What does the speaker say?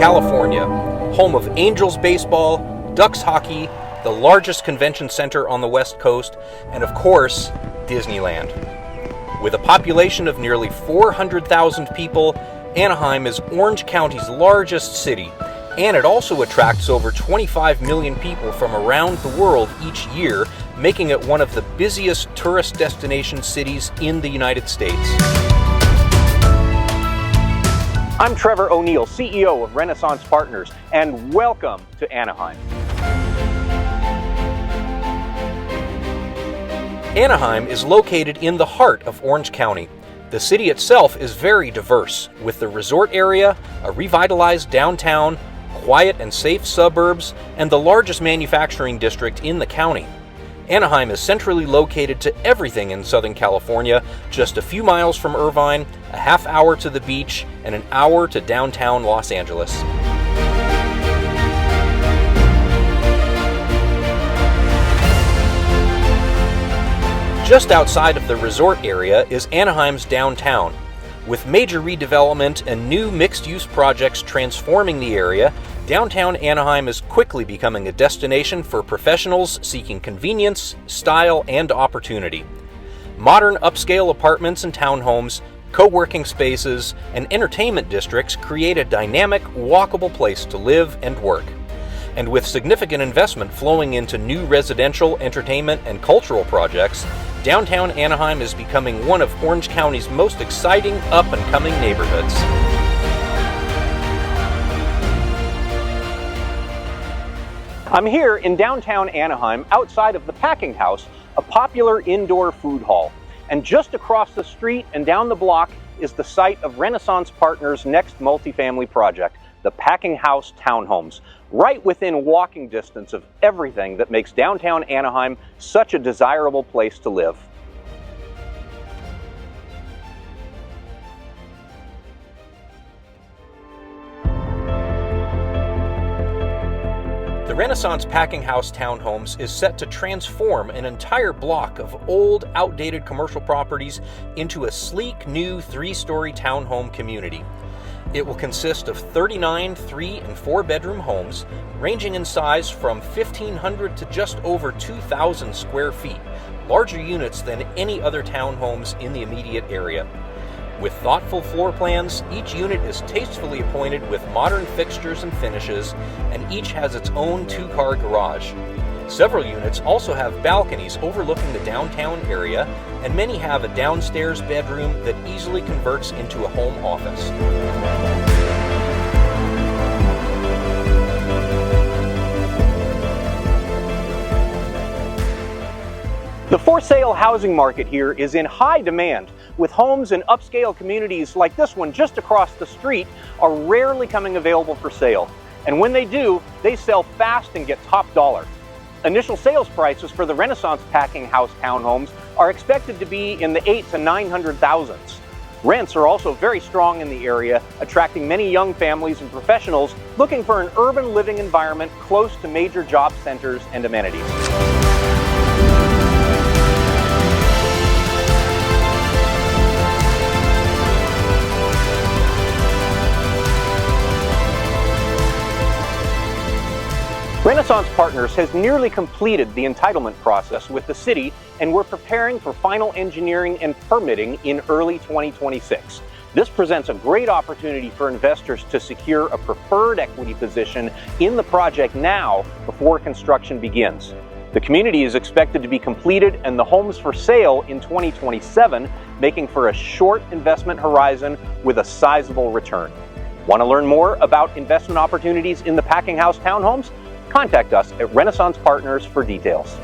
California, home of Angels baseball, Ducks hockey, the largest convention center on the West Coast, and of course, Disneyland. With a population of nearly 400,000 people, Anaheim is Orange County's largest city, and it also attracts over 25 million people from around the world each year, making it one of the busiest tourist destination cities in the United States. I'm Trevor O'Neill, CEO of Renaissance Partners, and welcome to Anaheim. Anaheim is located in the heart of Orange County. The city itself is very diverse, with the resort area, a revitalized downtown, quiet and safe suburbs, and the largest manufacturing district in the county. Anaheim is centrally located to everything in Southern California, just a few miles from Irvine, a half hour to the beach, and an hour to downtown Los Angeles. Just outside of the resort area is Anaheim's downtown. With major redevelopment and new mixed-use projects transforming the area, downtown Anaheim is quickly becoming a destination for professionals seeking convenience, style, and opportunity. Modern upscale apartments and townhomes, co-working spaces, and entertainment districts create a dynamic, walkable place to live and work. And with significant investment flowing into new residential, entertainment, and cultural projects, downtown Anaheim is becoming one of Orange County's most exciting up-and-coming neighborhoods. I'm here in downtown Anaheim, outside of the Packing House, a popular indoor food hall. And just across the street and down the block is the site of Renaissance Partners' next multifamily project, the Packing House Townhomes, right within walking distance of everything that makes downtown Anaheim such a desirable place to live. The Renaissance Packing House Townhomes is set to transform an entire block of old, outdated commercial properties into a sleek, new 3-story townhome community. It will consist of 39 3- and 4-bedroom homes, ranging in size from 1,500 to just over 2,000 square feet, larger units than any other townhomes in the immediate area. With thoughtful floor plans, each unit is tastefully appointed with modern fixtures and finishes, and each has its own 2-car garage. Several units also have balconies overlooking the downtown area, and many have a downstairs bedroom that easily converts into a home office. The for-sale housing market here is in high demand, with homes in upscale communities like this one just across the street are rarely coming available for sale. And when they do, they sell fast and get top dollar. Initial sales prices for the Renaissance Packing House Townhomes are expected to be in the $800,000 to $900,000. Rents are also very strong in the area, attracting many young families and professionals looking for an urban living environment close to major job centers and amenities. Renaissance Partners has nearly completed the entitlement process with the city, and we're preparing for final engineering and permitting in early 2026. This presents a great opportunity for investors to secure a preferred equity position in the project now before construction begins. The community is expected to be completed and the homes for sale in 2027, making for a short investment horizon with a sizable return. Want to learn more about investment opportunities in the Packing House Townhomes? Contact us at Renaissance Partners for details.